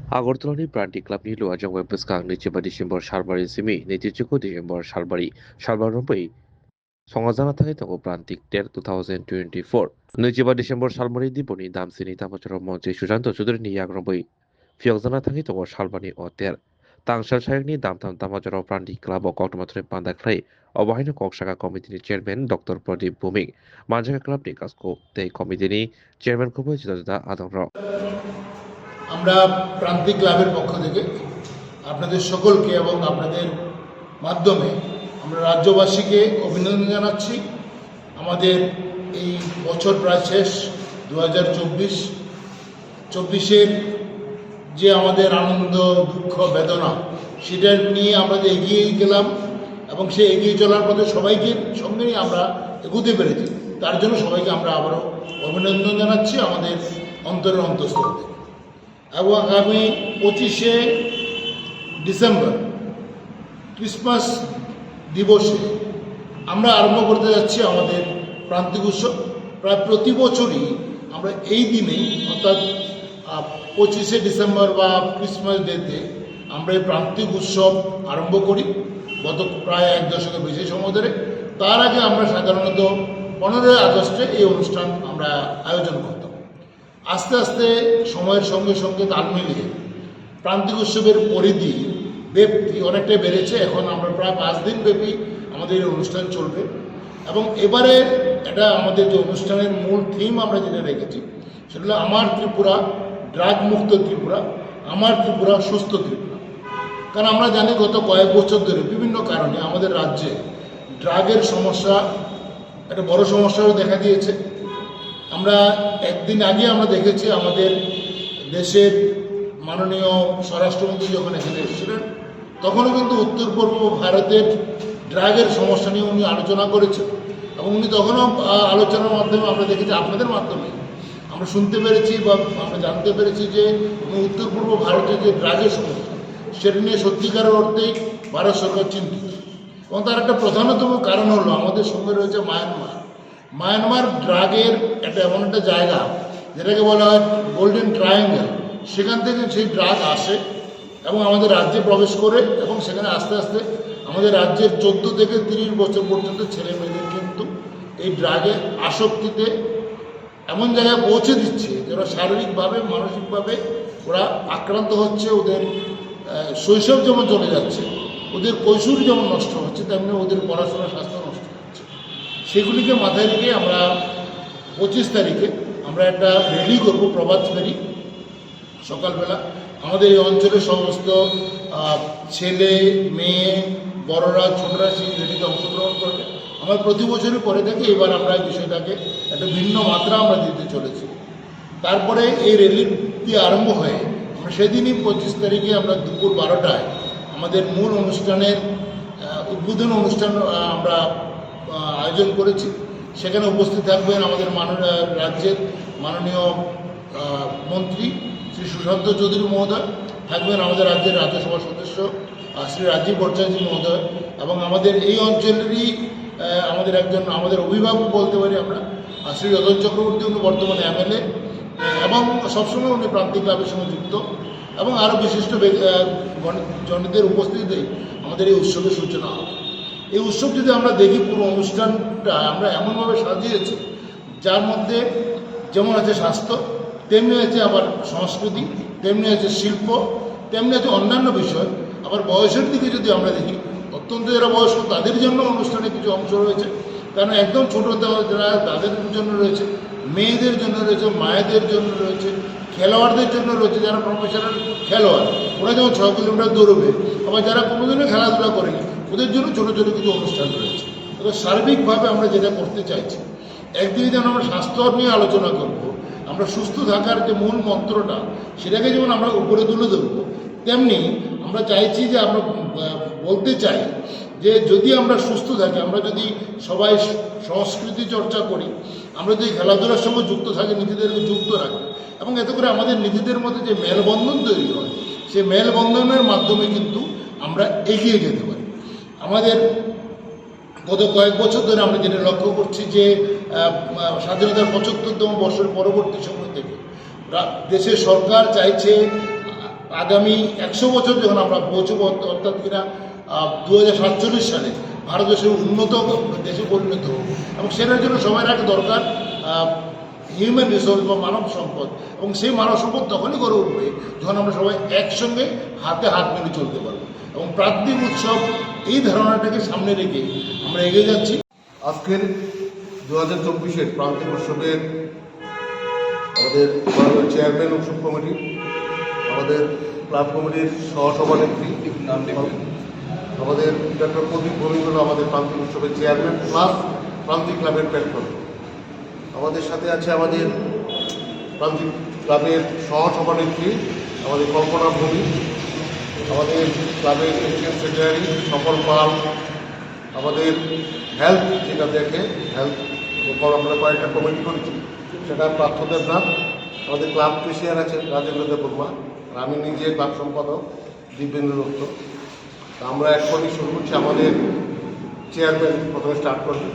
아고르틀라니 브란디 클럽니 루아정 웹스강 니치바 디셈버 샬바리 시미 니치치코 디셈버 샬바리 성화자나 타게타고 브란틱 테 2024 니치바 디셈버 샬바리 디보니 담시니 타마처럼 먼저 수잔토 주드르니 야그로보이 피역자나 타게타고 샬바니 어텔 তাংশাল সাহেবনি দামথাম তামাজরা প্রান্তি club ও কক্টমাত্রে পান্দাখ্রাই অবহাইন কক্সাকা কমিটিনি chairman doctor প্রদীপ ভৌমিক মানজাকা ক্লাবনি কাজকো তে কমিটিনি chairman খুবই জিতা আদমর আমরা প্রান্তিক ক্লাবের পক্ষ থেকে আপনাদের সকলকে এবং আপনাদের মাধ্যমে আমরা রাজ্যবাসীকে অভিনন্দন জানাচ্ছি। আমাদের এই বছর প্রায় শেষ 2024-এর যে আমাদের আনন্দ দুঃখ বেদনা সেটা নিয়ে আমরা যে এগিয়ে গেলাম এবং সে এগিয়ে চলার পথে সবাইকে সঙ্গে নিয়ে আমরা এগোতে পেরেছি, তার জন্য সবাইকে আমরা আবারও অভিনন্দন জানাচ্ছি আমাদের অন্তরের অন্তঃস্থল থেকে। এবং আগামী 25শে ডিসেম্বর ক্রিসমাস দিবসে আমরা আরম্ভ করতে যাচ্ছি আমাদের প্রান্তিক উৎসব। প্রায় প্রতি বছরই আমরা এই দিনেই অর্থাৎ 25শে ডিসেম্বর বা ক্রিসমাস ডেতে আমরা এই প্রান্তিক উৎসব আরম্ভ করি গত প্রায় 1 দশকের বেশি সময় ধরে। তার আগে আমরা সাধারণত 15ই আগস্টে এই অনুষ্ঠান আমরা আয়োজন করতাম। আস্তে আস্তে সময়ের সঙ্গে সঙ্গে তাল মিলিয়ে প্রান্তিক উৎসবের পরিধি ব্যাপ্তি অনেকটাই বেড়েছে। এখন আমরা প্রায় 5 দিন ব্যাপী আমাদের এই অনুষ্ঠান চলবে এবং এবারে এটা আমাদের যে অনুষ্ঠানের মূল থিম আমরা যেটা রেখেছি সেটা হলো আমার ত্রিপুরা ড্রাগ মুক্ত ত্রিপুরা, আমার ত্রিপুরা সুস্থ ত্রিপুরা। কারণ আমরা জানি গত কয়েক বছর ধরে বিভিন্ন কারণে আমাদের রাজ্যে ড্রাগের সমস্যা একটা বড় সমস্যাও দেখা দিয়েছে। আমরা একদিন আগে আমরা দেখেছি আমাদের দেশের মাননীয় স্বরাষ্ট্রমন্ত্রী যখন এখানে এসেছিলেন তখনও কিন্তু উত্তর পূর্ব ভারতের ড্রাগের সমস্যা নিয়ে উনি আলোচনা করেছেন এবং উনি তখনও আলোচনার মাধ্যমে আমরা দেখেছি, আপনাদের মাধ্যমে আমরা শুনতে পেরেছি বা আমরা জানতে পেরেছি যে উত্তর পূর্ব ভারতের যে ড্রাগের সমস্যা সেটা নিয়ে সত্যিকারের অর্থেই ভারত সরকার চিন্তিত। এবং তার একটা প্রধানতম কারণ হলো আমাদের সঙ্গে রয়েছে মায়ানমার ড্রাগের একটা এমন একটা জায়গা যেটাকে বলা হয় গোল্ডেন ট্রায়াঙ্গেল। সেখান থেকে সেই ড্রাগ আসে এবং আমাদের রাজ্যে প্রবেশ করে এবং সেখানে আস্তে আস্তে আমাদের রাজ্যের 14 থেকে 30 বছর পর্যন্ত ছেলে মেয়েদের কিন্তু এই ড্রাগের আসক্তিতে এমন জায়গায় পৌঁছে দিচ্ছে যারা শারীরিকভাবে মানসিকভাবে ওরা আক্রান্ত হচ্ছে। ওদের শৈশব যেমন চলে যাচ্ছে, ওদের কৈশোর যেমন নষ্ট হচ্ছে, তেমনি ওদের পড়াশোনা স্বাস্থ্য নষ্ট হচ্ছে। সেগুলিকে মাথায় রেখে আমরা 25 তারিখে আমরা একটা র্যালি করব, প্রভাত ফেরি সকালবেলা। আমাদের এই অঞ্চলের সমস্ত ছেলে মেয়ে বড়রা ছোটরা সেই র্যালিতে অংশগ্রহণ করবে। আমরা প্রতি বছরই পরে থেকে এবার আমরা এই বিষয়টাকে একটা ভিন্ন মাত্রা আমরা দিতে চলেছি। তারপরে এই র্যালিটি আরম্ভ হয়ে আমরা সেদিনই 25 তারিখে আমরা দুপুর 12টায় আমাদের মূল অনুষ্ঠানের উদ্বোধন অনুষ্ঠান আমরা আয়োজন করেছি। সেখানে উপস্থিত থাকবেন আমাদের রাজ্যের মাননীয় মন্ত্রী শ্রী সুশান্ত চৌধুরী মহোদয়, থাকবেন আমাদের রাজ্যের রাজ্যসভার সদস্য শ্রী রাজীব ভট্টাচার্য মহোদয় এবং আমাদের এই অঞ্চলেরই আমাদের অভিভাবক বলতে পারি আমরা শ্রী রতন চক্রবর্তী, উনি বর্তমানে MLA এবং সবসময় উনি প্রান্তিক ক্লাবের সঙ্গে যুক্ত এবং আরও বিশিষ্ট জনদের উপস্থিতিতে আমাদের এই উৎসবের সূচনা হবে। এই উৎসব যদি আমরা দেখি, পুরো অনুষ্ঠানটা আমরা এমনভাবে সাজিয়েছি যার মধ্যে যেমন আছে স্বাস্থ্য, তেমনি আছে আবার সংস্কৃতি, তেমনি আছে শিল্প, তেমনি আছে অন্যান্য বিষয়। আবার বয়সের দিকে যদি আমরা দেখি, অত্যন্ত যারা বয়স্ক তাদের জন্য অনুষ্ঠানে কিছু অংশ রয়েছে, কারণ একদম ছোটো যারা তাদের জন্য রয়েছে, মেয়েদের জন্য রয়েছে, মায়েদের জন্য রয়েছে, খেলোয়াড়দের জন্য রয়েছে যারা প্রফেশনাল খেলোয়াড়, ওরা যেমন 6 কিলোমিটার দৌড়বে। আবার যারা কোনোদিনও খেলাধুলা করেনি ওদের জন্য ছোটো ছোটো কিছু অনুষ্ঠান রয়েছে। তবে সার্বিকভাবে আমরা যেটা করতে চাইছি, একদিকে যেমন আমরা স্বাস্থ্য নিয়ে আলোচনা করব, আমরা সুস্থ থাকার যে মূল মন্ত্রটা সেটাকে যেমন আমরা উপরে তুলে ধরবো, তেমনি আমরা চাইছি যে আমরা বলতে চাই যে যদি আমরা সুস্থ থাকি, আমরা যদি সবাই সংস্কৃতি চর্চা করি, আমরা যদি খেলাধুলার সঙ্গে যুক্ত থাকি, নিজেদেরকে যুক্ত রাখি এবং এতে করে আমাদের নিজেদের মধ্যে যে মেলবন্ধন তৈরি হয় সেই মেলবন্ধনের মাধ্যমে কিন্তু আমরা এগিয়ে যেতে পারি। আমাদের গত কয়েক বছর ধরে আমরা যেটা লক্ষ্য করছি যে স্বাধীনতার 75তম বর্ষের পরবর্তী সময় থেকে দেশের সরকার চাইছে আগামী 100 বছর যখন আমরা পৌঁছবো, অর্থাৎ কিনা 2047 সালে ভারতবর্ষের উন্নত দেশে পরিণত হোক, এবং সেটার জন্য সবার আগে দরকার হিউম্যান রিসোর্স বা মানব সম্পদ, এবং সেই মানব সম্পদ তখনই গড়ে উঠবে যখন আমরা সবাই একসঙ্গে হাতে হাত মিলে চলতে পারবো। এবং প্রান্তিক উৎসব এই ধারণাটাকে সামনে রেখে আমরা এগিয়ে যাচ্ছি। আজকের 2024-এর প্রান্তিক উৎসবের আমাদের চেয়ারম্যান উৎসব কমিটি, আমাদের ক্লাব কমিটির সহসভানেত্রী, আমাদের ডক্টর প্রদীপ ভৌমিক হল আমাদের প্রান্তিক উৎসবের চেয়ারম্যান প্লাস প্রান্তিক ক্লাবের প্যাট্রন। আমাদের সাথে আছে আমাদের প্রান্তিক ক্লাবের সহসভানেত্রী আমাদের কল্পনা ভৌমিক, আমাদের ক্লাবের প্রেসিডেন্ট সেক্রেটারি সফল পাল, আমাদের হেলথ যেটা দেখে হেলথ আমরা কয়েকটা কমিটি করেছি, সেটা পার্থ দেবনাথ, আমাদের ক্লাব প্রেসিডেন্ট আছেন রাজেন্দ্র দেববর্মা, আর আমি নিজে ক্লাব সম্পাদক দিব্যেন্দ্র দত্ত। আমরা এখনই শুরু করছি, আমাদের চেয়ারম্যান প্রথমে স্টার্ট করবেন।